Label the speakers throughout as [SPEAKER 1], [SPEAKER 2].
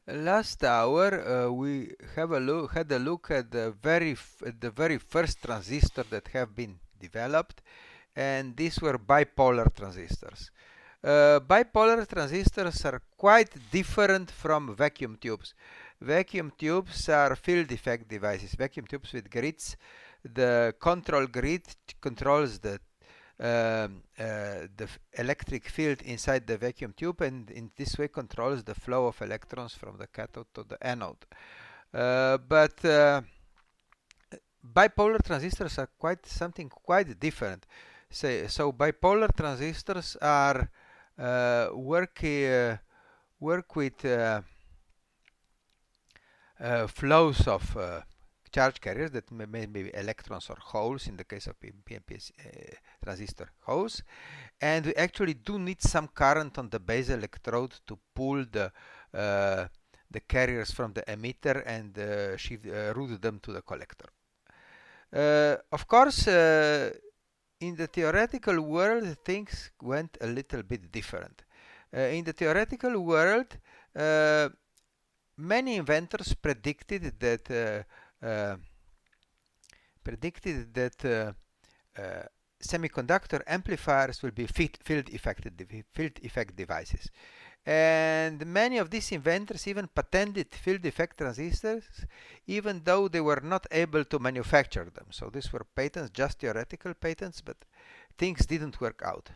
[SPEAKER 1] Last hour we had a look at the very first transistor that have been developed, and these were bipolar transistors. Bipolar transistors are quite different from vacuum tubes. Vacuum tubes are field effect devices. Vacuum tubes with grids. The control grid controls the electric field inside the vacuum tube, and in this way controls the flow of electrons from the cathode to the anode. But bipolar transistors are something quite different. So bipolar transistors are work with flows of charge carriers that may be electrons or holes in the case of PNP transistor holes, and we actually do need some current on the base electrode to pull the carriers from the emitter and route them to the collector. Of course, in the theoretical world, things went a little bit different. In the theoretical world, many inventors predicted that semiconductor amplifiers will be field effect devices. And many of these inventors even patented field effect transistors, even though they were not able to manufacture them. So these were patents, just theoretical patents, but things didn't work out.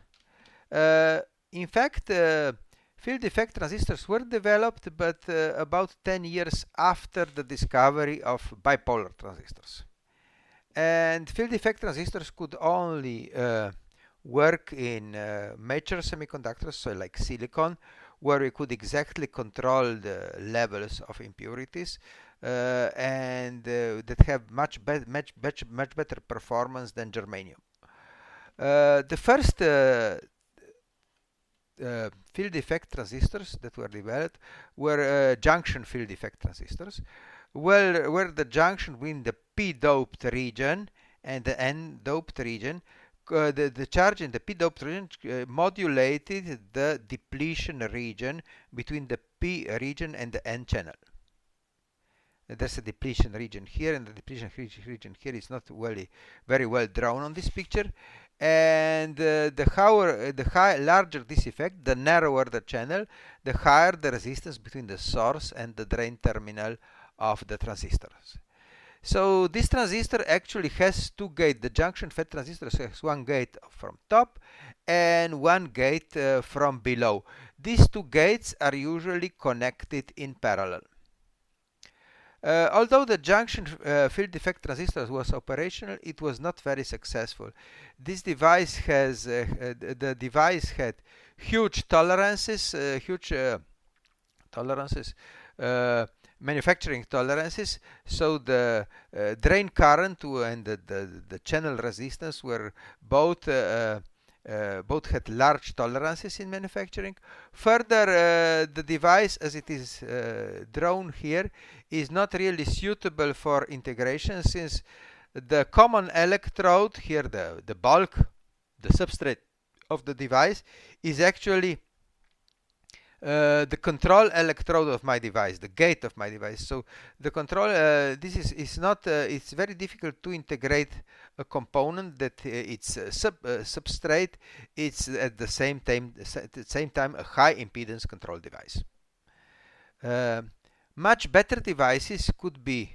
[SPEAKER 1] In fact, field effect transistors were developed, but about 10 years after the discovery of bipolar transistors. And field effect transistors could only work in mature semiconductors, so like silicon, where we could exactly control the levels of impurities and that have much better performance than germanium. The first field effect transistors that were developed were junction field effect transistors, where the junction between the p-doped region and the n-doped region, the charge in the p-doped region modulated the depletion region between the p region and the n channel. There's a depletion region here, and the depletion region here is not very well drawn on this picture. And the larger this effect, the narrower the channel, the higher the resistance between the source and the drain terminal of the transistors. So this transistor actually has two gates. The junction FET transistor has one gate from top and one gate from below. These two gates are usually connected in parallel. Although the junction field effect transistor was operational, it was not very successful. This device has the device had huge tolerances, manufacturing tolerances. So the drain current and the channel resistance were both had large tolerances in manufacturing. Further, the device as it is drawn here is not really suitable for integration, since the common electrode here, the bulk, the substrate of the device, is actually the control electrode of my device, the gate of my device. So the control, this is not, it's very difficult to integrate a component that its substrate, it's at the same time a high impedance control device. Much better devices could be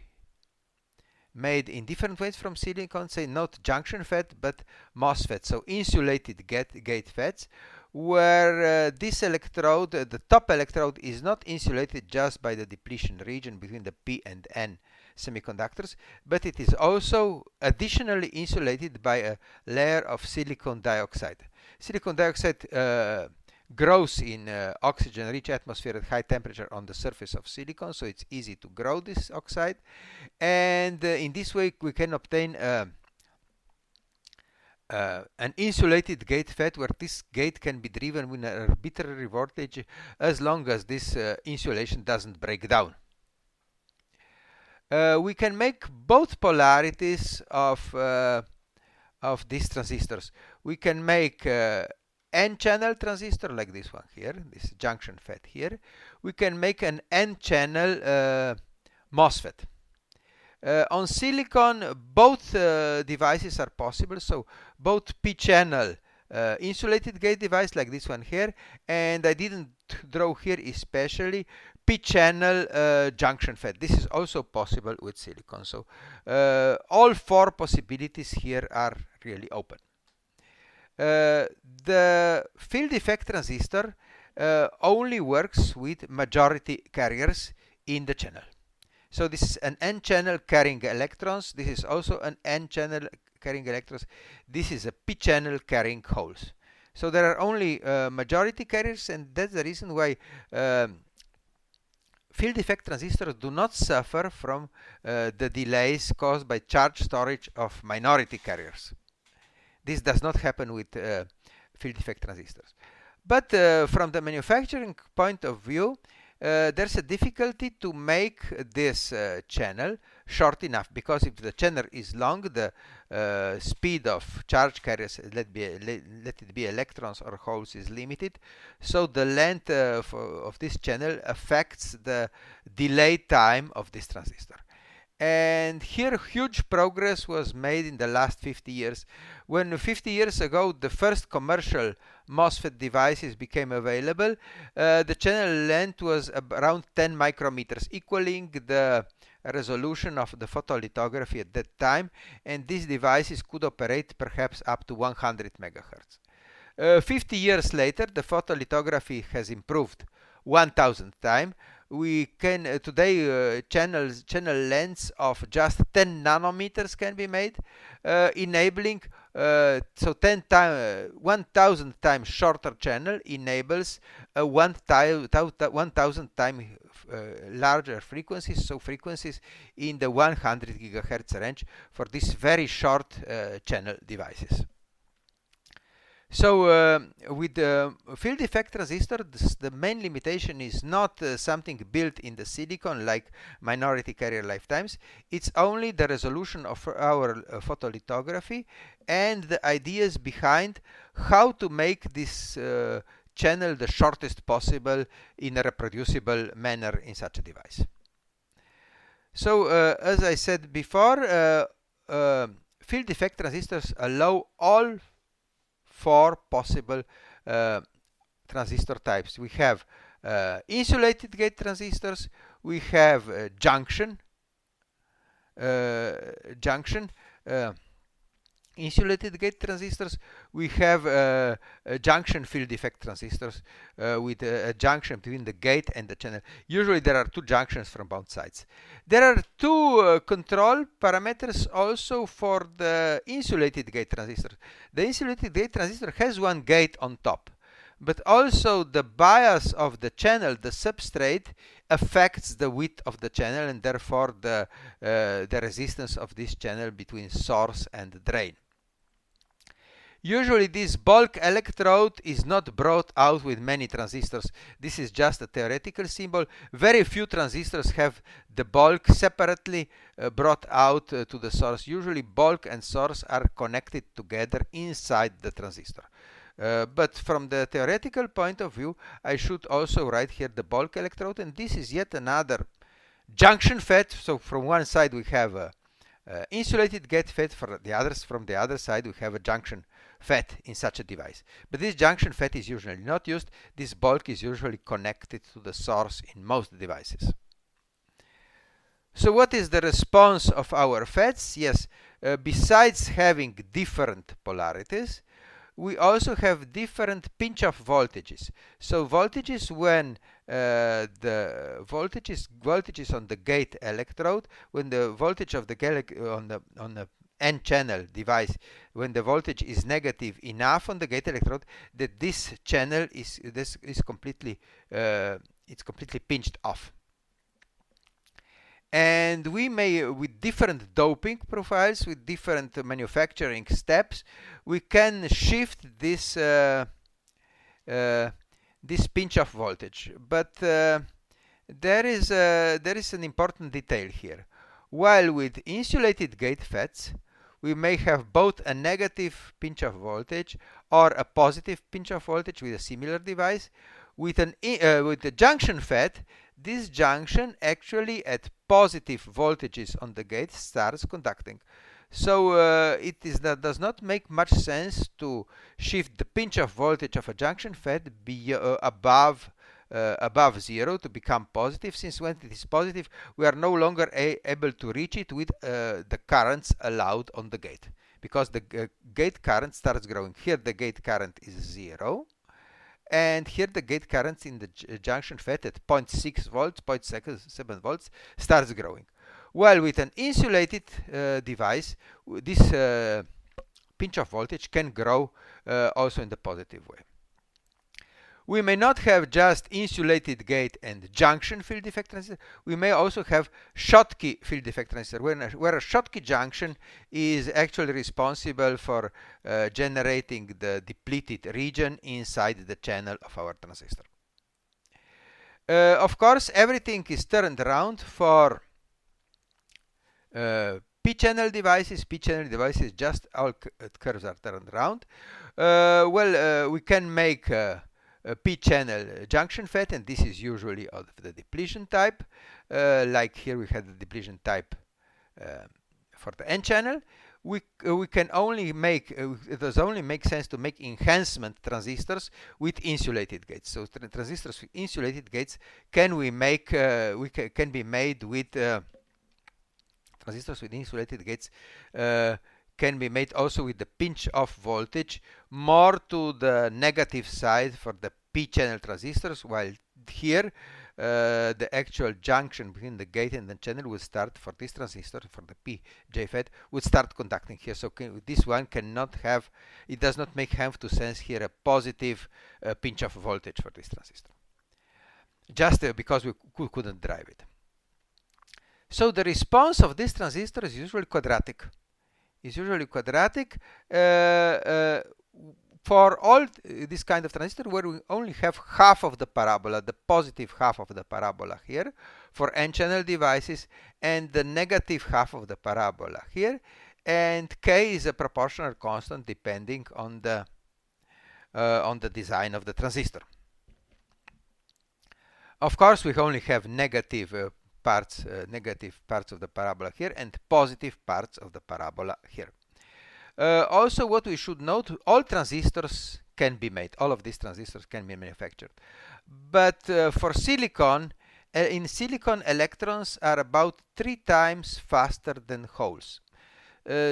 [SPEAKER 1] made in different ways from silicon, say not junction FET but MOSFET, so insulated gate FETs, where this electrode, the top electrode, is not insulated just by the depletion region between the P and N semiconductors, but it is also additionally insulated by a layer of silicon dioxide. Silicon dioxide grows in oxygen-rich atmosphere at high temperature on the surface of silicon, so it's easy to grow this oxide, and in this way we can obtain an insulated gate FET, where this gate can be driven with an arbitrary voltage as long as this insulation doesn't break down. We can make both polarities of these transistors. We can make N-channel transistor like this one here, this junction FET here. we can make an N-channel MOSFET. On silicon, both devices are possible, so both P-channel insulated gate device like this one here, and I didn't draw here especially P-channel junction FET. This is also possible with silicon. So all four possibilities here are really open. The field effect transistor only works with majority carriers in the channel. So this is an N-channel carrying electrons. This is also an N-channel carrying electrons. This is a P-channel carrying holes. So there are only majority carriers, and that's the reason why field effect transistors do not suffer from the delays caused by charge storage of minority carriers. This does not happen with field effect transistors. But from the manufacturing point of view, there's a difficulty to make this channel short enough, because if the channel is long, the speed of charge carriers, let it be electrons or holes, is limited. So the length of this channel affects the delay time of this transistor. And here huge progress was made in the last 50 years. When 50 years ago the first commercial MOSFET devices became available, the channel length was around 10 micrometers, equaling the resolution of the photolithography at that time, and these devices could operate perhaps up to 100 megahertz. 50 years later, the photolithography has improved 1000 times. We can today channel lengths of just 10 nanometers can be made, enabling so 1000 times shorter channel enables 1000 times larger frequencies, so frequencies in the 100 gigahertz range for these very short channel devices. So with the field effect transistor, the main limitation is not something built in the silicon like minority carrier lifetimes. It's only the resolution of our photolithography and the ideas behind how to make this channel the shortest possible in a reproducible manner in such a device. So as I said before, field effect transistors allow all four possible transistor types. We have insulated gate transistors, we have junction, insulated gate transistors, we have junction field effect transistors with a junction between the gate and the channel. Usually there are two junctions from both sides. There are two control parameters also for the insulated gate transistor. The insulated gate transistor has one gate on top, but also the bias of the channel, the substrate, affects the width of the channel and therefore the resistance of this channel between source and drain. Usually this bulk electrode is not brought out with many transistors. This is just a theoretical symbol. Very few transistors have the bulk separately brought out to the source. Usually bulk and source are connected together inside the transistor. But from the theoretical point of view, I should also write here the bulk electrode, and this is yet another junction FET. So from one side we have a insulated gate FET, from the other side we have a junction FET in such a device. But this junction FET is usually not used. This bulk is usually connected to the source in most devices. So what is the response of our FETs? Yes, besides having different polarities, we also have different pinch-off voltages. So voltages when the voltages on the gate electrode, when the voltage of the gate on the N-channel device, when the voltage is negative enough on the gate electrode, that this channel is completely pinched off. And we may, with different doping profiles, with different manufacturing steps, we can shift this this pinch-off voltage. But there is an important detail here. While with insulated gate FETs, we may have both a negative pinch-off voltage or a positive pinch-off voltage with a similar device. with the junction FET, this junction actually at positive voltages on the gate starts conducting. So does not make much sense to shift the pinch-off voltage of a junction FET above 0 to become positive, since when it is positive we are no longer able to reach it with the currents allowed on the gate, because the gate current starts growing. Here the gate current is 0, and here the gate current in the junction FET at 0.6 volts, 0.7 volts starts growing. Well, with an insulated device, this pinch-off voltage can grow also in the positive way. We may not have just insulated gate and junction field effect transistor. We may also have Schottky field effect transistor, where a Schottky junction is actually responsible for generating the depleted region inside the channel of our transistor. Of course, everything is turned around for p-channel devices. P-channel devices, just all curves are turned around. We can make a p-channel junction FET, and this is usually of the depletion type. Like here we had the depletion type for the n-channel. We can only make it does only make sense to make enhancement transistors with insulated gates. So transistors with insulated gates can be made with transistors with insulated gates can be made also with the pinch-off voltage more to the negative side for the p-channel transistors, while here the actual junction between the gate and the channel will start, for this transistor, for the p JFET, would start conducting here. So this one cannot have, it does not make HEMT to sense here a positive pinch-off voltage for this transistor, just because we couldn't drive it. So the response of this transistor is usually quadratic. For all this kind of transistor, where we only have half of the parabola, the positive half of the parabola here for n-channel devices, and the negative half of the parabola here, and k is a proportional constant depending on the design of the transistor. Of course, we only have negative parts of the parabola here and positive parts of the parabola here. Also, what we should note, all transistors can be made. All of these transistors can be manufactured. But for silicon, in silicon, electrons are about 3 times faster than holes.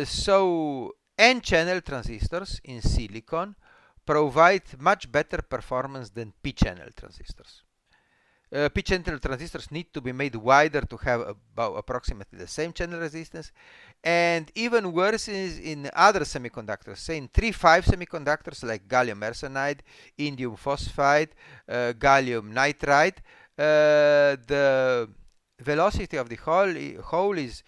[SPEAKER 1] So n-channel transistors in silicon provide much better performance than p-channel transistors. P-channel transistors need to be made wider to have about approximately the same channel resistance, and even worse is in other semiconductors, say in 3-5 semiconductors like gallium arsenide, indium phosphide, gallium nitride. The velocity of the hole is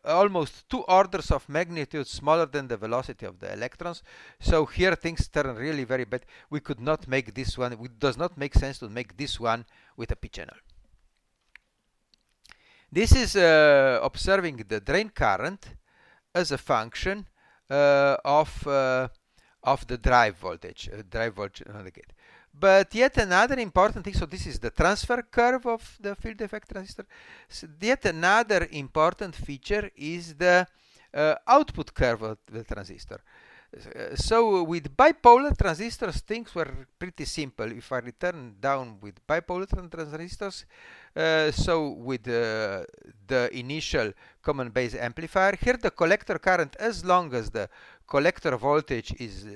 [SPEAKER 1] almost 2 orders of magnitude smaller than the velocity of the electrons. So here things turn really very bad. We could not make this one. It does not make sense to make this one with a p-channel. This is observing the drain current as a function of the drive voltage on the gate. But yet another important thing, so this is the transfer curve of the field effect transistor. So yet another important feature is the output curve of the transistor. So with bipolar transistors, things were pretty simple. If I return down with bipolar transistors, so with the initial common base amplifier, here the collector current, as long as the collector voltage is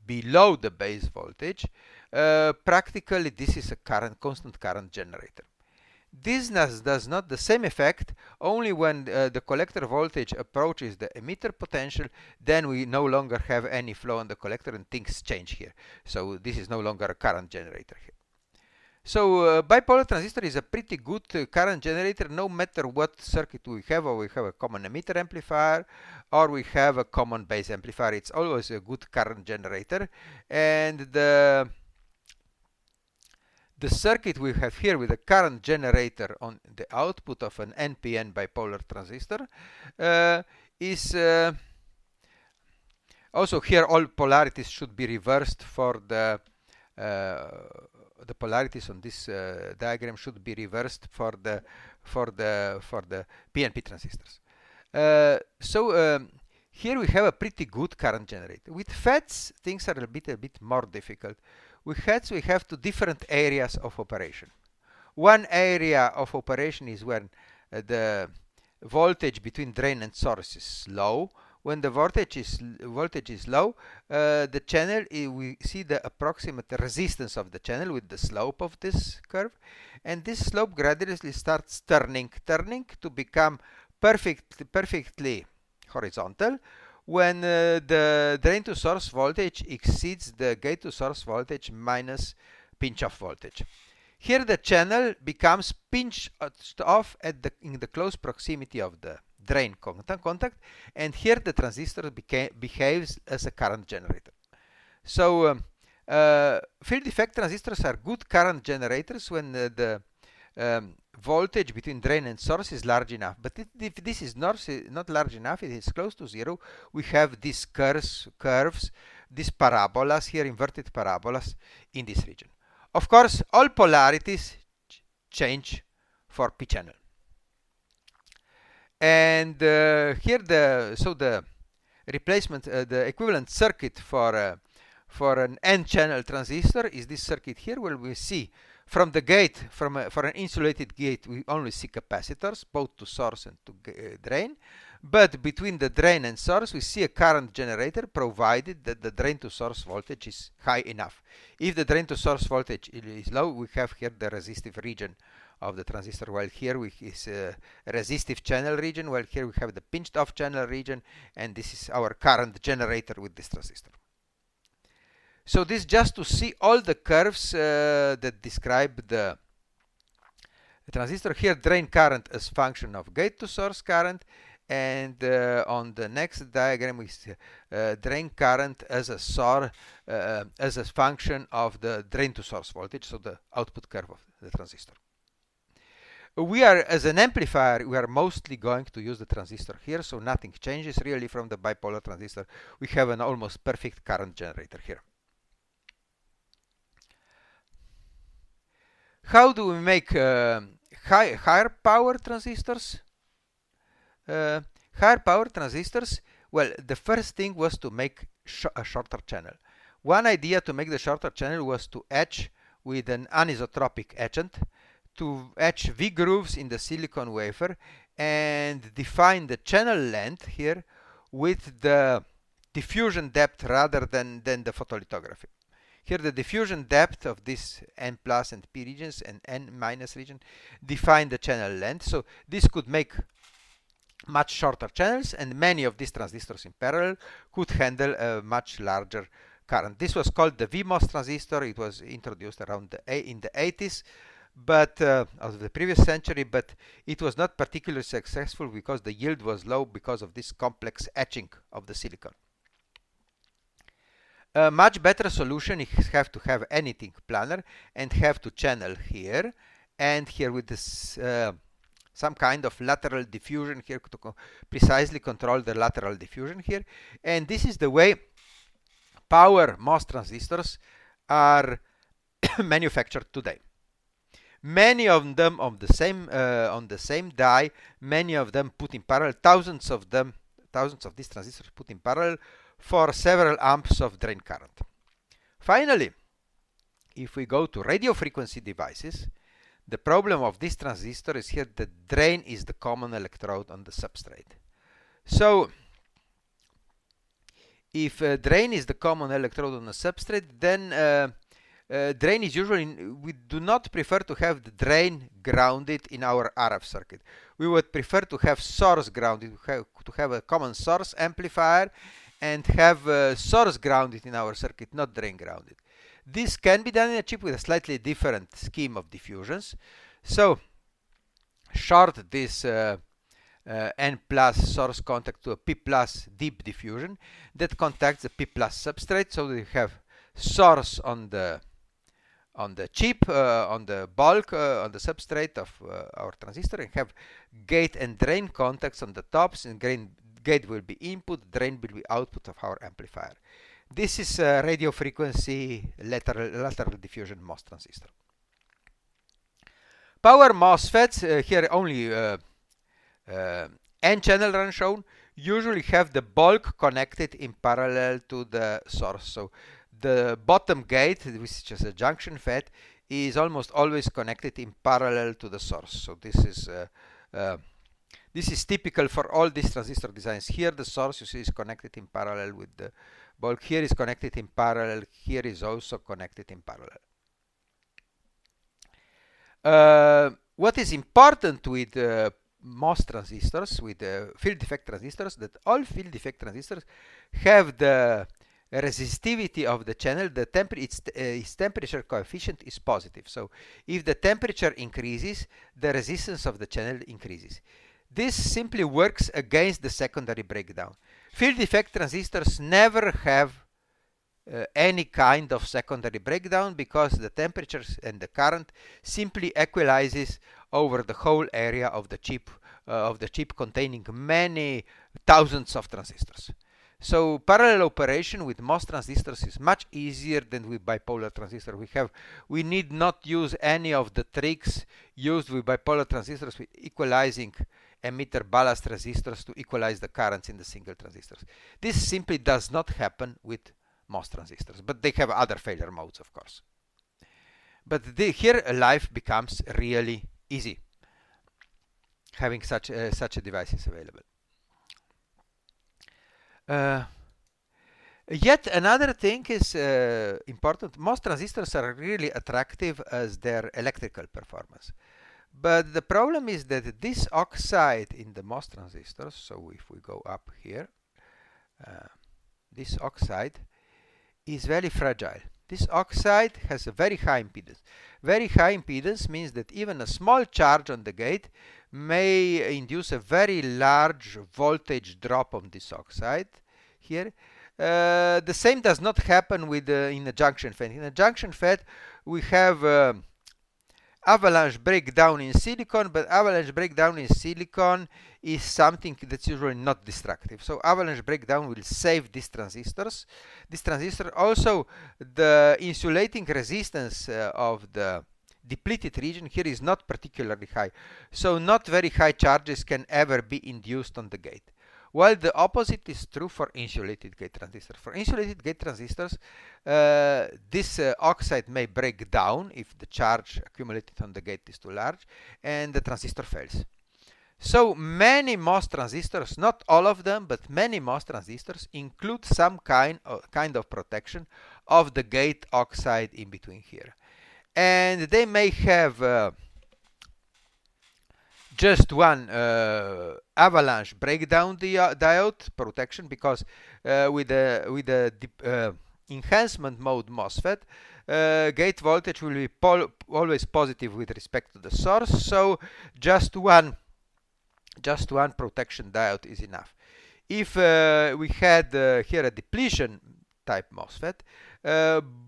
[SPEAKER 1] below the base voltage, practically this is a constant current generator. This does not the same effect only when the collector voltage approaches the emitter potential. Then we no longer have any flow on the collector and things change here. So this is no longer a current generator here. So bipolar transistor is a pretty good current generator no matter what circuit we have, or we have a common emitter amplifier or we have a common base amplifier. It's always a good current generator. And the circuit we have here with a current generator on the output of an NPN bipolar transistor is also here all polarities should be reversed for the the polarities on this diagram should be reversed for the PNP transistors. Here we have a pretty good current generator. With FETs, things are a bit more difficult. With FETs, we have two different areas of operation. One area of operation is when the voltage between drain and source is low. When the voltage is low, the channel, we see the approximate resistance of the channel with the slope of this curve, and this slope gradually starts turning to become perfectly horizontal when the drain to source voltage exceeds the gate to source voltage minus pinch off voltage. Here the channel becomes pinched off in the close proximity of the drain contact, and here the transistor behaves as a current generator. So field effect transistors are good current generators when the voltage between drain and source is large enough. But if this is not large enough, it is close to zero, we have these curves, these parabolas here, inverted parabolas in this region. Of course, all polarities change for p channel. And here the replacement, the equivalent circuit for an n-channel transistor is this circuit here, where we see from the gate, for an insulated gate, we only see capacitors, both to source and to drain. But between the drain and source, we see a current generator, provided that the drain to source voltage is high enough. If the drain to source voltage is low, we have here the resistive region of the transistor, while here is a resistive channel region, while here we have the pinched off channel region, and this is our current generator with this transistor. So this just to see all the curves that describe the transistor. Here drain current as function of gate to source current, and on the next diagram we see drain current as a function of the drain to source voltage, so the output curve of the transistor. We are, as an amplifier, we are mostly going to use the transistor here, so nothing changes really from the bipolar transistor. We have an almost perfect current generator here. How do we make higher power transistors? Higher power transistors, well, the first thing was to make a shorter channel. One idea to make the shorter channel was to etch with an anisotropic etchant, to etch V grooves in the silicon wafer and define the channel length here with the diffusion depth rather than the photolithography. Here the diffusion depth of this N plus and P regions and N minus region define the channel length. So this could make much shorter channels, and many of these transistors in parallel could handle a much larger current. This was called the VMOS transistor. It was introduced around in the 80s, but of the previous century, but it was not particularly successful because the yield was low because of this complex etching of the silicon. A much better solution is have to have anything planar and have to channel here and here with this some kind of lateral diffusion here to precisely control the lateral diffusion here. And this is the way power MOS transistors are manufactured today. Many of them on the same die, many of them put in parallel, thousands of these transistors put in parallel for several amps of drain current. Finally, if we go to radio frequency devices, the problem of this transistor is here the drain is the common electrode on the substrate. So if drain is the common electrode on the substrate, then drain is usually, we do not prefer to have the drain grounded in our RF circuit. We would prefer to have source grounded, to have a common source amplifier and have source grounded in our circuit, not drain grounded. This can be done in a chip with a slightly different scheme of diffusions. So short this N plus source contact to a P plus deep diffusion that contacts the P plus substrate, so we have source on the chip, on the bulk, on the substrate of our transistor, and have gate and drain contacts on the tops, and gate will be input, drain will be output of our amplifier. This is a radio frequency lateral diffusion MOS transistor. Power MOSFETs, here only N-channel are shown, usually have the bulk connected in parallel to the source. So the bottom gate, which is a junction FET, is almost always connected in parallel to the source. So this is typical for all these transistor designs. Here the source, you see, is connected in parallel with the bulk. Here is connected in parallel. Here is also connected in parallel. What is important with MOS transistors, with field effect transistors, that all field effect transistors have the resistivity of the channel. Its temperature coefficient is positive. So if the temperature increases, the resistance of the channel increases. This simply works against the secondary breakdown. Field effect transistors never have any kind of secondary breakdown because the temperatures and the current simply equalizes over the whole area of the chip containing many thousands of transistors. So parallel operation with MOS transistors is much easier than with bipolar transistor. We need not use any of the tricks used with bipolar transistors with equalizing emitter ballast resistors to equalize the currents in the single transistors. This simply does not happen with MOS transistors, but they have other failure modes, of course. But here life becomes really easy having such devices available. Yet another thing is important. MOS transistors are really attractive as their electrical performance. But the problem is that this oxide in the MOS transistors, so if we go up here, this oxide is very fragile. This oxide has a very high impedance. Very high impedance means that even a small charge on the gate may induce a very large voltage drop on this oxide here. The same does not happen with in a junction FET. In a junction FET, we have avalanche breakdown in silicon, but avalanche breakdown in silicon is something that's usually not destructive. So avalanche breakdown will save these transistors. This transistor also, the insulating resistance of the depleted region here is not particularly high. So not very high charges can ever be induced on the gate. While the opposite is true for insulated gate transistors. For insulated gate transistors, this oxide may break down if the charge accumulated on the gate is too large, and the transistor fails. So many MOS transistors, not all of them, but many MOS transistors include some kind of protection of the gate oxide in between here. And they may have just one avalanche breakdown diode protection, because with the enhancement mode MOSFET, gate voltage will be always positive with respect to the source. So just one protection diode is enough. If we had here a depletion type MOSFET,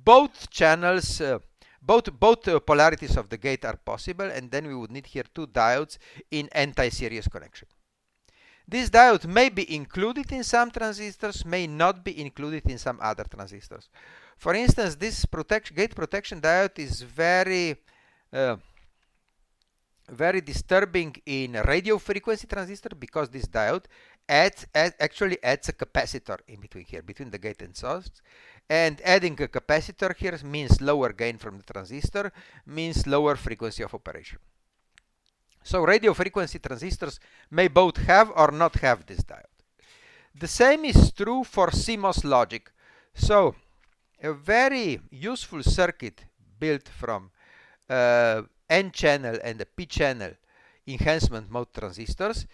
[SPEAKER 1] both channels, both polarities of the gate are possible, and then we would need here two diodes in anti-series connection. This diode may be included in some transistors, may not be included in some other transistors. For instance, this gate protection diode is very disturbing in radio frequency transistor, because this diode actually adds a capacitor in between here, between the gate and source. And adding a capacitor here means lower gain from the transistor, means lower frequency of operation. So radio frequency transistors may both have or not have this diode. The same is true for CMOS logic. So a very useful circuit built from N-channel and the P-channel enhancement mode transistors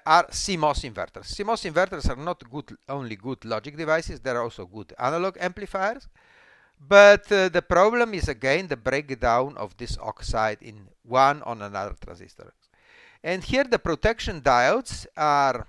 [SPEAKER 1] are CMOS inverters. CMOS inverters are not only good logic devices, they are also good analog amplifiers. But the problem is again the breakdown of this oxide in one on another transistor. And here the protection diodes are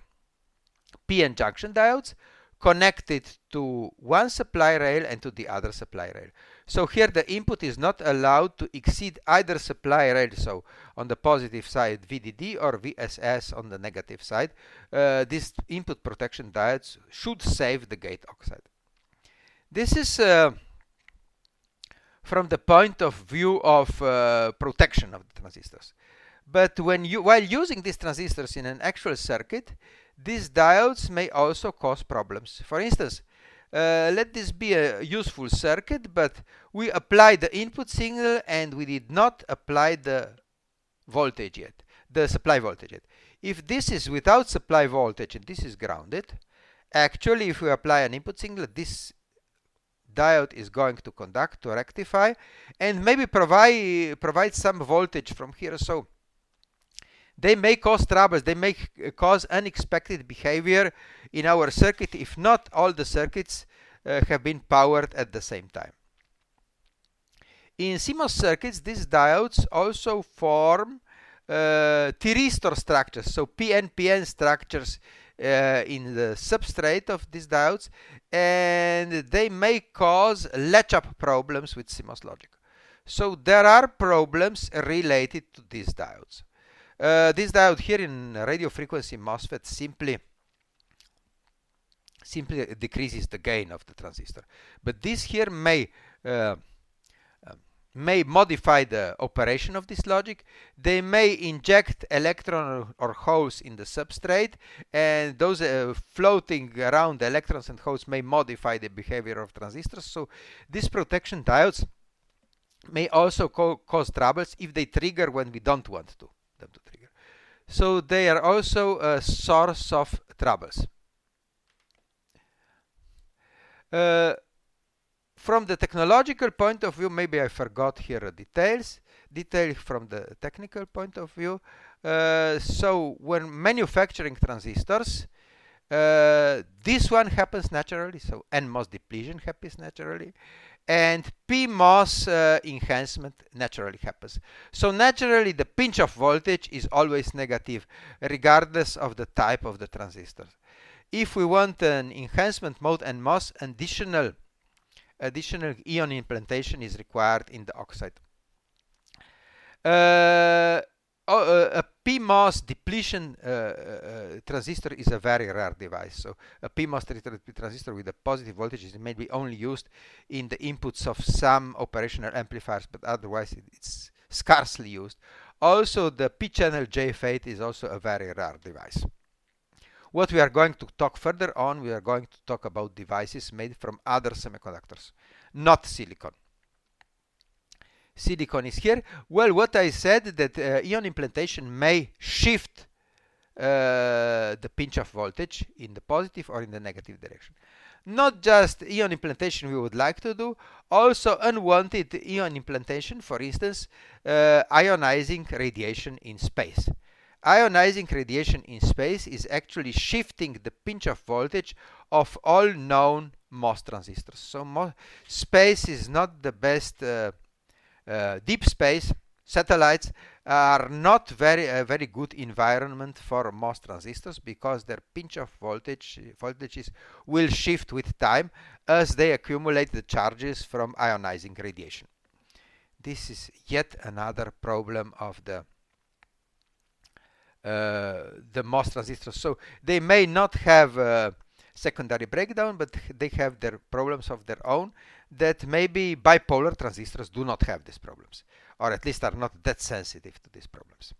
[SPEAKER 1] PN junction diodes connected to one supply rail and to the other supply rail. So here the input is not allowed to exceed either supply rail, so on the positive side VDD or VSS on the negative side. These input protection diodes should save the gate oxide. This is from the point of view of protection of the transistors. But while using these transistors in an actual circuit, these diodes may also cause problems. For instance, let this be a useful circuit, but we applied the input signal and we did not apply the voltage yet, the supply voltage yet. If this is without supply voltage and this is grounded, actually if we apply an input signal, this diode is going to conduct, to rectify, and maybe provide some voltage from here. So they may cause troubles, they may cause unexpected behavior in our circuit if not all the circuits have been powered at the same time. In CMOS circuits, these diodes also form thyristor structures, so PN-PN structures in the substrate of these diodes, and they may cause latch-up problems with CMOS logic. So there are problems related to these diodes. This diode here in radio frequency MOSFET simply decreases the gain of the transistor, but this here may modify the operation of this logic. They may inject electrons or holes in the substrate, and those floating around the electrons and holes may modify the behavior of transistors. So these protection diodes may also cause troubles if they trigger when we don't want them to trigger. So they are also a source of troubles. From the technological point of view, maybe I forgot here detail from the technical point of view. So when manufacturing transistors, this one happens naturally, so NMOS depletion happens naturally, and PMOS enhancement naturally happens. So naturally the pinch off voltage is always negative regardless of the type of the transistor. If we want an enhancement mode NMOS, additional ion implantation is required in the oxide. A PMOS depletion transistor is a very rare device. So a PMOS transistor with a positive voltage is maybe only used in the inputs of some operational amplifiers, but otherwise it's scarcely used. Also, the P-channel JFET is also a very rare device. What we are going to talk further on, we are going to talk about devices made from other semiconductors, not silicon. Silicon is here. Well, what I said, that ion implantation may shift the pinch off voltage in the positive or in the negative direction. Not just ion implantation we would like to do, also unwanted ion implantation, for instance, ionizing radiation in space. Ionizing radiation in space is actually shifting the pinch off voltage of all known MOS transistors. So space is not the best. Deep space satellites are not very good environment for MOS transistors because their pinch off voltages will shift with time as they accumulate the charges from ionizing radiation. This is yet another problem of the MOS transistors. So they may not have secondary breakdown, but they have their problems of their own, that maybe bipolar transistors do not have these problems, or at least are not that sensitive to these problems.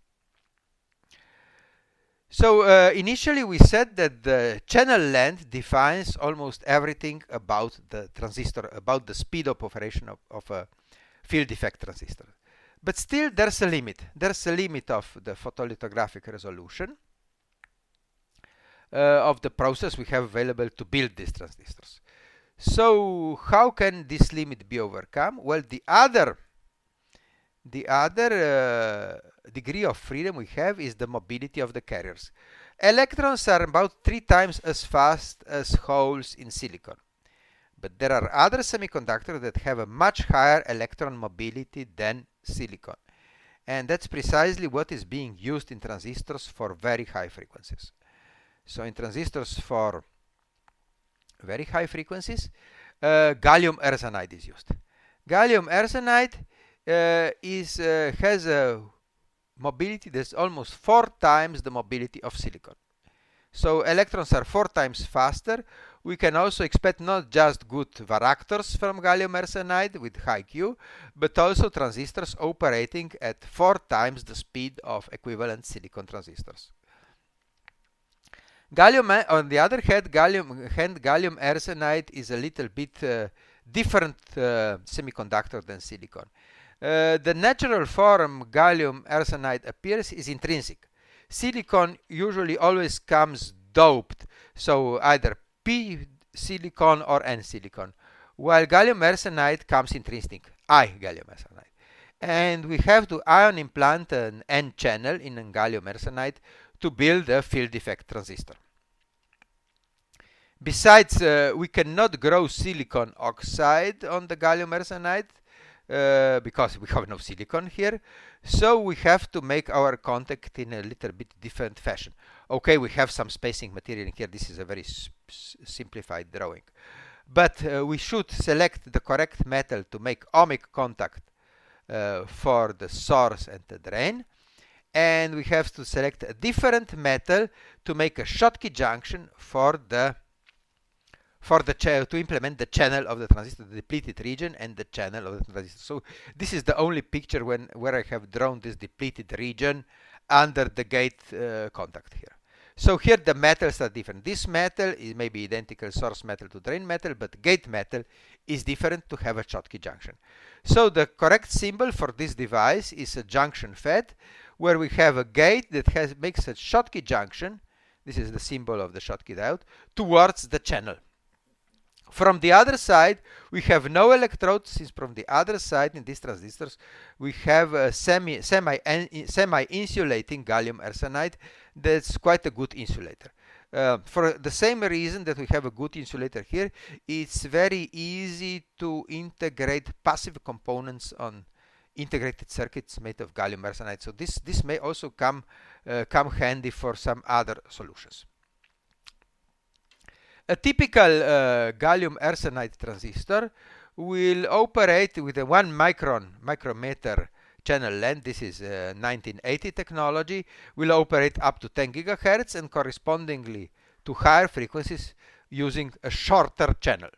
[SPEAKER 1] So initially we said that the channel length defines almost everything about the transistor, about the speed of operation of a field effect transistor. But still there's a limit. There's a limit of the photolithographic resolution of the process we have available to build these transistors. So how can this limit be overcome? Well, the other degree of freedom we have is the mobility of the carriers. Electrons are about 3 times as fast as holes in silicon. But there are other semiconductors that have a much higher electron mobility than silicon. And that's precisely what is being used in transistors for very high frequencies. So in transistors for very high frequencies, gallium arsenide is used. Gallium arsenide has a mobility that's almost 4 times the mobility of silicon. So electrons are 4 times faster. We can also expect not just good varactors from gallium arsenide with high Q, but also transistors operating at 4 times the speed of equivalent silicon transistors. On the other hand, gallium arsenide is a little bit different semiconductor than silicon. The natural form gallium arsenide appears is intrinsic. Silicon usually always comes doped, so either P silicon or N silicon, while gallium arsenide comes intrinsic, I gallium arsenide. And we have to ion implant an N channel in a gallium arsenide to build a field effect transistor. Besides, we cannot grow silicon oxide on the gallium arsenide because we have no silicon here. So we have to make our contact in a little bit different fashion. Okay, we have some spacing material here. This is a very simplified drawing. But we should select the correct metal to make ohmic contact for the source and the drain. And we have to select a different metal to make a Schottky junction to implement the channel of the transistor, the depleted region and the channel of the transistor. So this is the only picture where I have drawn this depleted region under the gate contact here. So here the metals are different. This metal is maybe identical source metal to drain metal, but gate metal is different to have a Schottky junction. So the correct symbol for this device is a junction FET, where we have a gate that makes a Schottky junction. This is the symbol of the Schottky diode towards the channel. From the other side, we have no electrodes, since from the other side in these transistors, we have a semi-insulating gallium arsenide that's quite a good insulator. For the same reason that we have a good insulator here, it's very easy to integrate passive components on integrated circuits made of gallium arsenide. So this may also come handy for some other solutions. A typical gallium arsenide transistor will operate with a 1 micrometer channel length. This is 1980 technology. Will operate up to 10 gigahertz and correspondingly to higher frequencies using a shorter channel.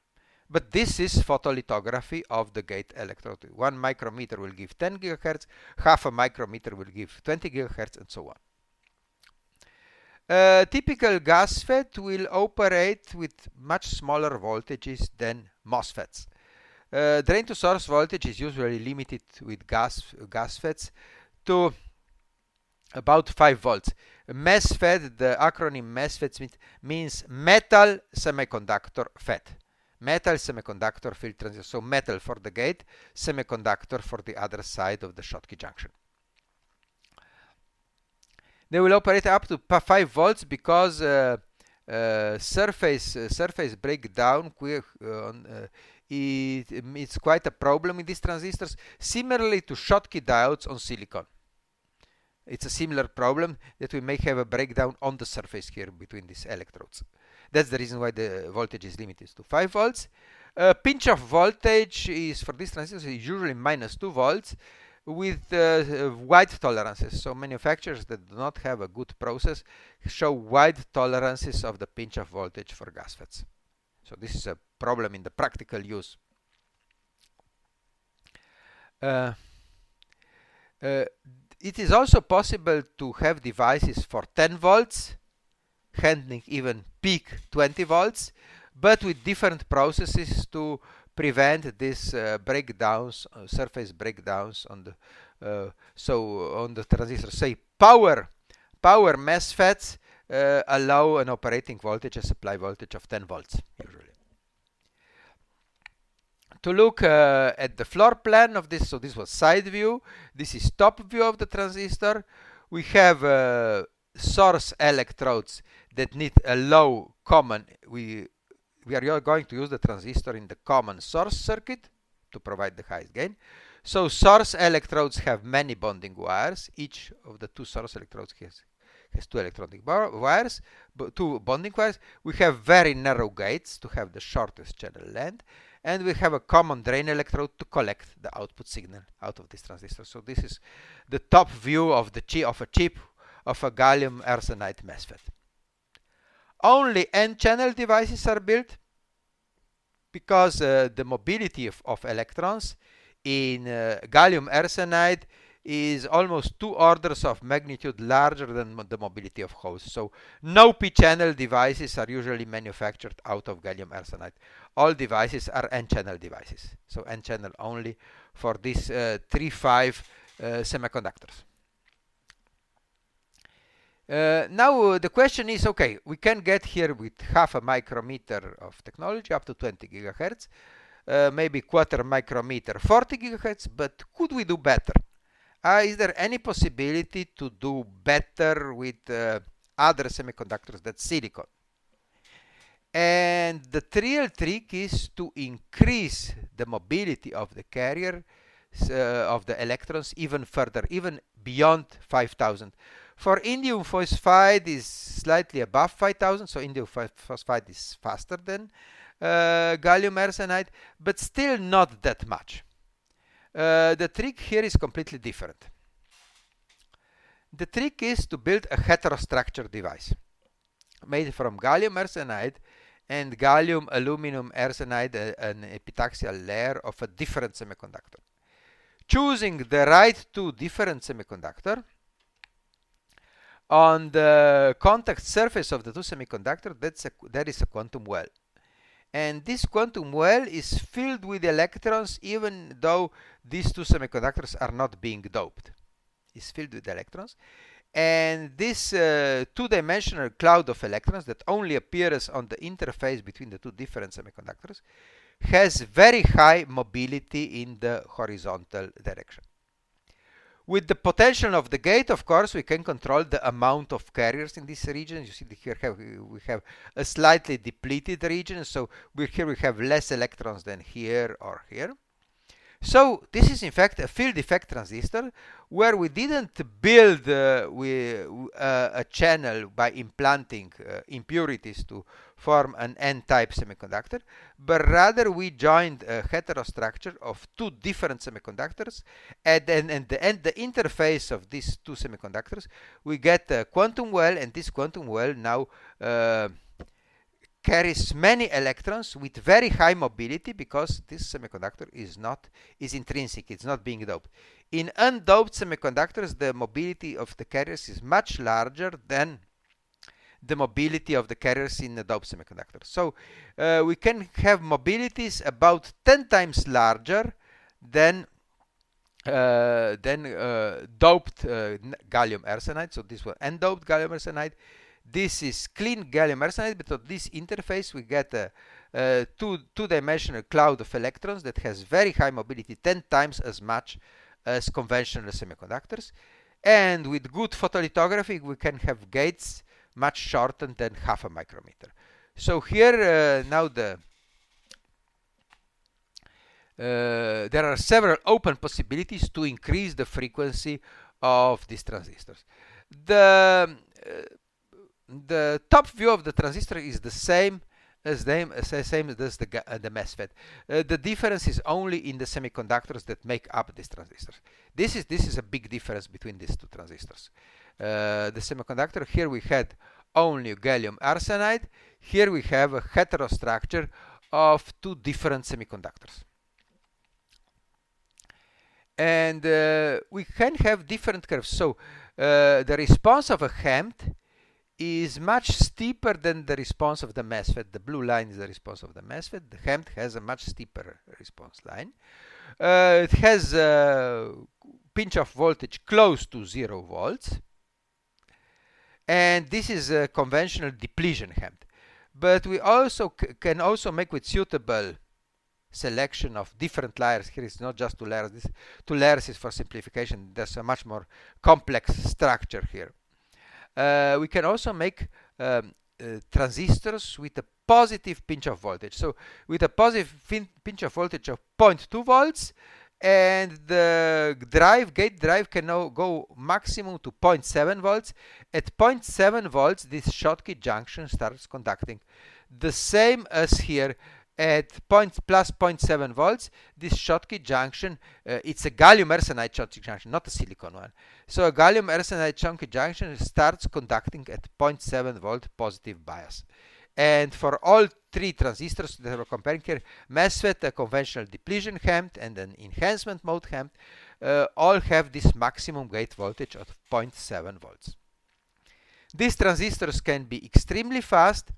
[SPEAKER 1] But this is photolithography of the gate electrode. 1 micrometer will give 10 gigahertz, half a micrometer will give 20 gigahertz, and so on. Typical GaAs will operate with much smaller voltages than MOSFETs. Drain to source voltage is usually limited with GaAs to about 5 volts. MESFET, the acronym MESFET means metal semiconductor FET. Metal semiconductor field transistor. So metal for the gate, semiconductor for the other side of the Schottky junction. They will operate up to 5 volts because surface breakdown it's quite a problem in these transistors, similarly to Schottky diodes on silicon. It's a similar problem that we may have a breakdown on the surface here between these electrodes. That's the reason why the voltage is limited to 5 volts. Pinch-off voltage is for these transistors is usually -2 volts. With wide tolerances. So manufacturers that do not have a good process show wide tolerances of the pinch-off voltage for GaAs. So this is a problem in the practical use. It is also possible to have devices for 10 volts, handling even peak 20 volts, but with different processes to prevent these breakdowns, surface breakdowns on the transistor. Say power MESFETs allow an operating voltage, a supply voltage of 10 volts usually. To look at the floor plan of this, so this was side view, this is top view of the transistor. We have source electrodes that need a low common. We are going to use the transistor in the common source circuit to provide the highest gain. So source electrodes have many bonding wires. Each of the 2 source electrodes has 2 electronic wires, 2 bonding wires. We have very narrow gates to have the shortest channel length. And we have a common drain electrode to collect the output signal out of this transistor. So this is the top view of a chip of a gallium arsenide MESFET. only n-channel devices are built, because the mobility of electrons in gallium arsenide is almost 2 orders of magnitude larger than the mobility of holes. So no p-channel devices are usually manufactured out of gallium arsenide. All devices are n-channel devices. So n-channel only for these 3-5 semiconductors. Now the question is, okay, we can get here with half a micrometer of technology up to 20 gigahertz, maybe quarter micrometer 40 gigahertz, but could we do better? Is there any possibility to do better with other semiconductors than silicon? And the real trick is to increase the mobility of the carrier of the electrons even further, even beyond 5,000. For indium phosphide is slightly above 5,000, so indium phosphide is faster than gallium arsenide, but still not that much. The trick here is completely different. The trick is to build a heterostructure device made from gallium arsenide and gallium aluminum arsenide, an epitaxial layer of a different semiconductor. Choosing the right two different semiconductor on the contact surface of the two semiconductors, that is a quantum well. And this quantum well is filled with electrons even though these two semiconductors are not being doped. It's filled with electrons. And this two-dimensional cloud of electrons that only appears on the interface between the two different semiconductors has very high mobility in the horizontal direction. With the potential of the gate, of course, we can control the amount of carriers in this region. You see here we have a slightly depleted region, so here we have less electrons than here or here. So this is in fact a field effect transistor where we didn't build a channel by implanting impurities to form an n-type semiconductor, but rather we joined a heterostructure of two different semiconductors, and then at the interface of these two semiconductors we get a quantum well, and this quantum well now carries many electrons with very high mobility because this semiconductor is intrinsic, it's not being doped. In undoped semiconductors, the mobility of the carriers is much larger than the mobility of the carriers in the doped semiconductor. So we can have mobilities about 10 times larger than doped gallium arsenide. So this was undoped gallium arsenide. This is clean gallium arsenide, but on this interface we get a two-dimensional cloud of electrons that has very high mobility, 10 times as much as conventional semiconductors. And with good photolithography we can have gates much shorter than half a micrometer. So here now there are several open possibilities to increase the frequency of these transistors. The top view of the transistor is the same as the MESFET. The difference is only in the semiconductors that make up these transistors. This is a big difference between these two transistors. The semiconductor, here we had only gallium arsenide. Here we have a heterostructure of two different semiconductors. And we can have different curves. So the response of a HEMT is much steeper than the response of the MESFET. The blue line is the response of the MESFET. The HEMT has a much steeper response line. It has a pinch of voltage close to 0 volts. And this is a conventional depletion HEMT. But we also can also make with suitable selection of different layers. Here it's not just 2 layers. This 2 layers is for simplification. There's a much more complex structure here. We can also make transistors with a positive pinch of voltage. So with a positive pinch of voltage of 0.2 volts, and the gate drive can now go maximum to 0.7 volts. At 0.7 volts, this Schottky junction starts conducting. The same as here, at plus 0.7 volts, this Schottky junction, it's a gallium arsenide Schottky junction, not a silicon one. So a gallium arsenide Schottky junction starts conducting at 0.7 volt positive bias. And for all three transistors that we're comparing here, MESFET, a conventional depletion HEMT, and an enhancement mode HEMT, all have this maximum gate voltage of 0.7 volts. These transistors can be extremely fast.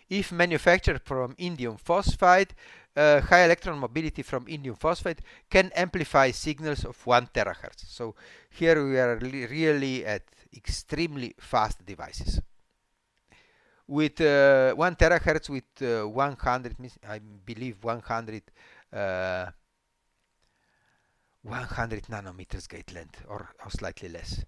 [SPEAKER 1] If manufactured from indium phosphide, high electron mobility from indium phosphide can amplify signals of 1 terahertz. So here we are really at extremely fast devices. With 1 terahertz with 100, I believe 100 nanometers gate length, or slightly less.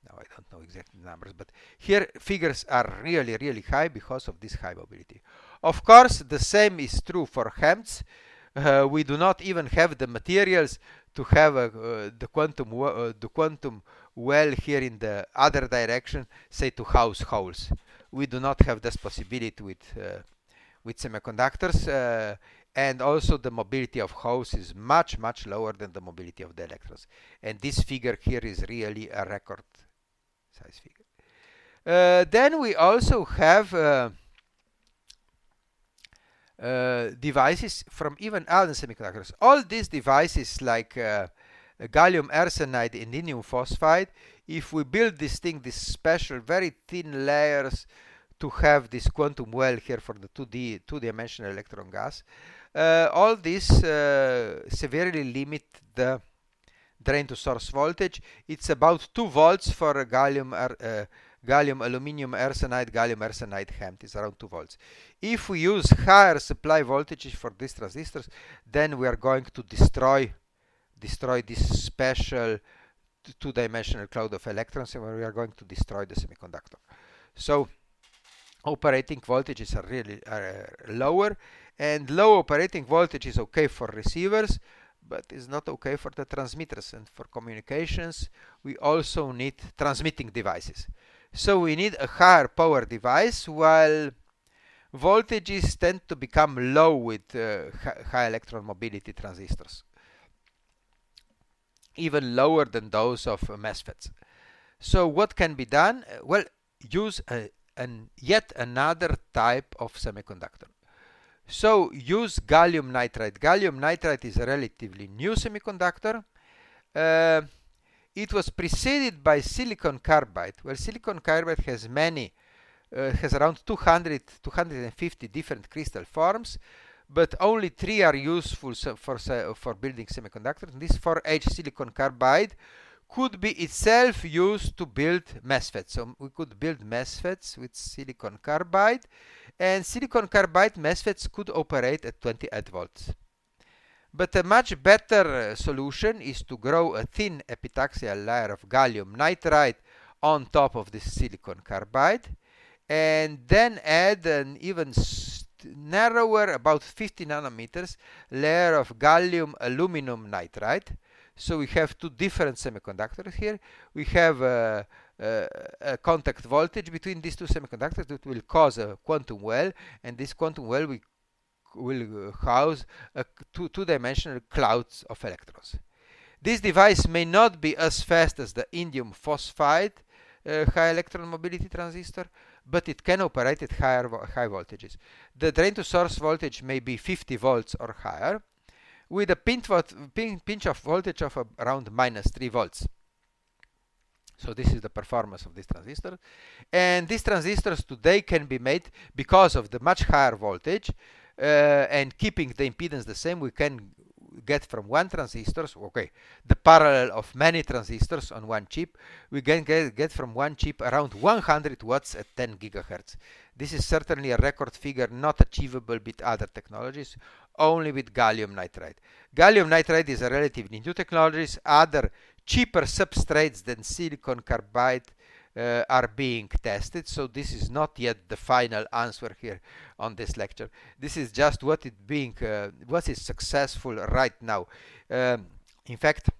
[SPEAKER 1] Now I don't know exact numbers, but here figures are really high because of this high mobility. Of course, the same is true for HEMTs. We do not even have the materials to have the quantum well here in the other direction, say to house holes. We do not have this possibility with semiconductors, and also the mobility of holes is much lower than the mobility of the electrons. And this figure here is really a record size figure. Then we also have devices from even other semiconductors. All these devices like gallium arsenide and indium phosphide, if we build this thing, this special very thin layers to have this quantum well here for the two-dimensional electron gas, all this severely limit the drain to source voltage. It's about 2 volts for a gallium aluminum arsenide, gallium arsenide HEMT is around 2 volts. If we use higher supply voltages for these transistors, then we are going to destroy this special two-dimensional cloud of electrons, and we are going to destroy the semiconductor. So operating voltages are really lower, and low operating voltage is okay for receivers, but is not okay for the transmitters. And for communications, we also need transmitting devices. So we need a higher power device, while voltages tend to become low with high electron mobility transistors, even lower than those of MESFETs. So what can be done? Well, use yet another type of semiconductor. So use gallium nitride. Gallium nitride is a relatively new semiconductor. It was preceded by silicon carbide. Well, silicon carbide has has around 250 different crystal forms, but only 3 are useful for building semiconductors. And this 4H silicon carbide could be itself used to build MESFETs. So we could build MESFETs with silicon carbide, and silicon carbide MESFETs could operate at 28 volts. But a much better solution is to grow a thin epitaxial layer of gallium nitride on top of this silicon carbide, and then add an even narrower, about 50 nanometers, layer of gallium aluminum nitride. So we have 2 different semiconductors here. We have a contact voltage between these 2 semiconductors that will cause a quantum well, and this quantum well will house two-dimensional clouds of electrons. This device may not be as fast as the indium phosphide high electron mobility transistor, but it can operate at high voltages. The drain to source voltage may be 50 volts or higher, with a pinch of voltage of around -3 volts. So this is the performance of this transistor. And these transistors today can be made, because of the much higher voltage and keeping the impedance the same, we can get from one transistor, the parallel of many transistors on one chip, we can get from one chip around 100 watts at 10 gigahertz. This is certainly a record figure not achievable with other technologies, only with gallium nitride. Gallium nitride is a relatively new technology. Other cheaper substrates than silicon carbide are being tested, so this is not yet the final answer here on this lecture. This is just what is successful right now. In fact,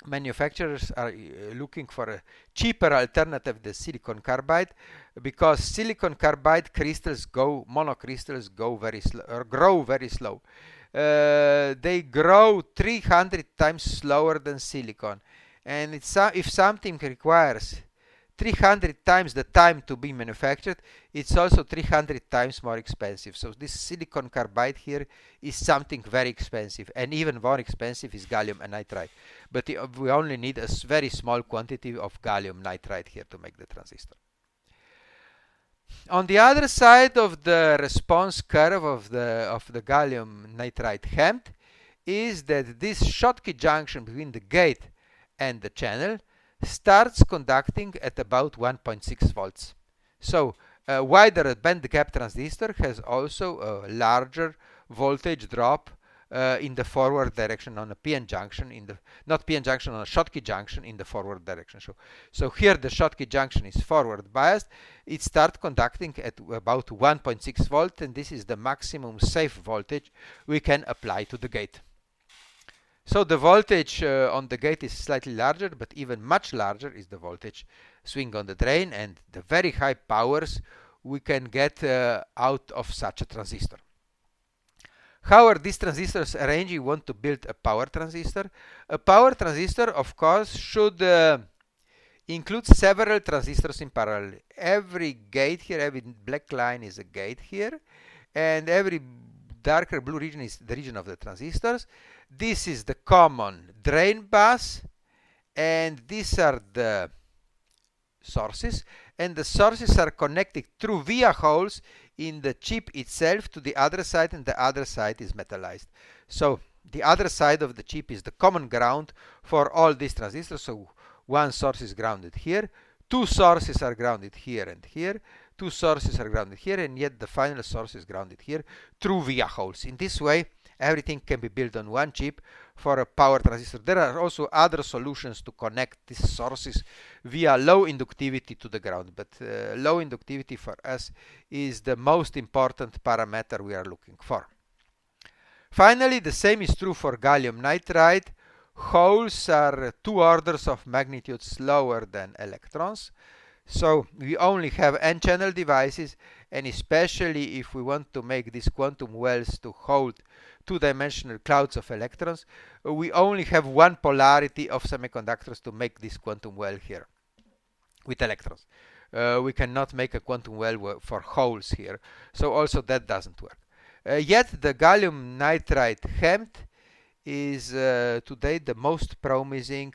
[SPEAKER 1] manufacturers are looking for a cheaper alternative than silicon carbide, because silicon carbide crystals monocrystals grow very slow. They grow 300 times slower than silicon, and if something requires 300 times the time to be manufactured, it's also 300 times more expensive. So this silicon carbide here is something very expensive, and even more expensive is gallium nitride. But we only need a very small quantity of gallium nitride here to make the transistor. On the other side of the response curve of the gallium nitride HEMT is that this Schottky junction between the gate and the channel starts conducting at about 1.6 volts. So a wider band gap transistor has also a larger voltage drop in the forward direction on a PN junction, not PN junction, on a Schottky junction in the forward direction. So here the Schottky junction is forward biased. It starts conducting at about 1.6 volt, and this is the maximum safe voltage we can apply to the gate. So the voltage on the gate is slightly larger, but even much larger is the voltage swing on the drain, and the very high powers we can get out of such a transistor. How are these transistors arranged? You want to build a power transistor. A power transistor, of course, should include several transistors in parallel. Every gate here, every black line is a gate here, and every darker blue region is the region of the transistors. This is the common drain bus, and these are the sources, and the sources are connected through via holes in the chip itself to the other side, and the other side is metallized. So the other side of the chip is the common ground for all these transistors. So one source is grounded here, two sources are grounded here and here, two sources are grounded here, and yet the final source is grounded here through via holes. In this way, everything can be built on one chip for a power transistor. There are also other solutions to connect these sources via low inductivity to the ground, but low inductivity for us is the most important parameter we are looking for. Finally, the same is true for gallium nitride. Holes are 2 orders of magnitude slower than electrons. So we only have n-channel devices, and especially if we want to make these quantum wells to hold two-dimensional clouds of electrons, we only have one polarity of semiconductors to make this quantum well here with electrons. We cannot make a quantum well for holes here, so also that doesn't work. Yet the gallium nitride HEMT is today the most promising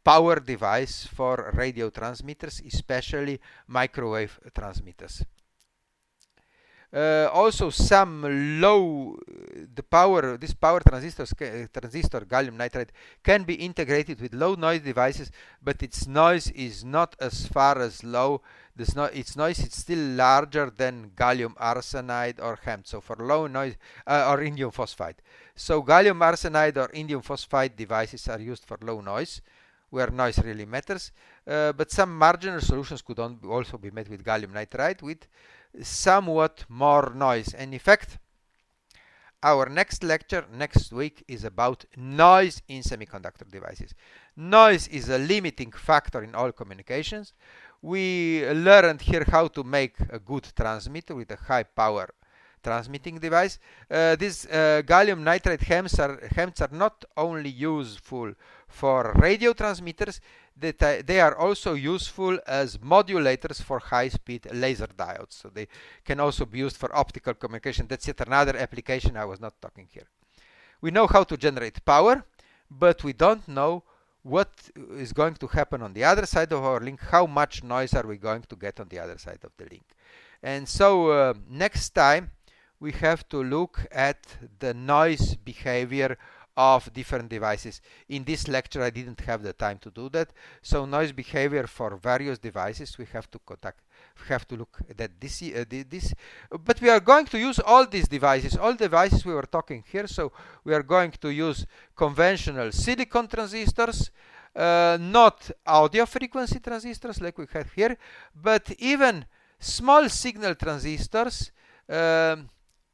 [SPEAKER 1] power device for radio transmitters, especially microwave transmitters. Also, some this power transistor gallium nitride can be integrated with low noise devices, but its noise is not as far as low. Its noise is still larger than gallium arsenide or HEMT. So for low noise or indium phosphide. So gallium arsenide or indium phosphide devices are used for low noise, where noise really matters. But some marginal solutions could also be made with gallium nitride with somewhat more noise. And in fact, our next lecture next week is about noise in semiconductor devices. Noise is a limiting factor in all communications. We learned here how to make a good transmitter with a high power transmitting device. These gallium nitride HEMTs are not only useful for radio transmitters, they are also useful as modulators for high-speed laser diodes. So they can also be used for optical communication. That's yet another application I was not talking here. We know how to generate power, but we don't know what is going to happen on the other side of our link. How much noise are we going to get on the other side of the link? And so next time we have to look at the noise behavior of different devices. In this lecture I didn't have the time to do that, so noise behavior for various devices we have to look at this, but we are going to use all these devices, all devices we were talking here. So we are going to use conventional silicon transistors, not audio frequency transistors like we have here, but even small signal transistors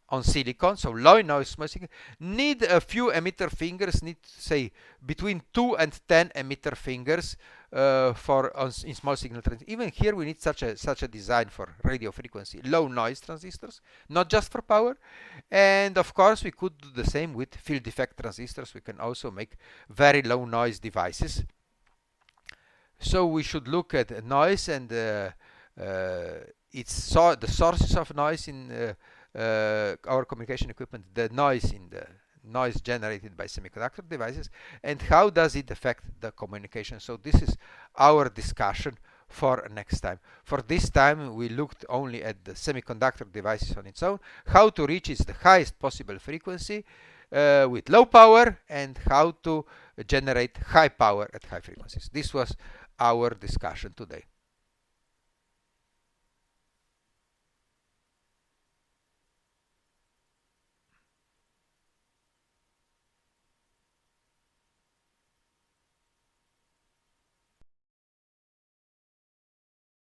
[SPEAKER 1] on silicon, so low noise small signal, need a few emitter fingers, need say between 2 and 10 emitter fingers in small signal transistors. Even here we need such a design for radio frequency low noise transistors, not just for power. And of course we could do the same with field effect transistors. We can also make very low noise devices. So we should look at noise and the sources of noise in our communication equipment, the noise generated by semiconductor devices, and how does it affect the communication. So this is our discussion for next time. For this time we looked only at the semiconductor devices on its own, how to reach the highest possible frequency with low power, and how to generate high power at high frequencies. This was our discussion today.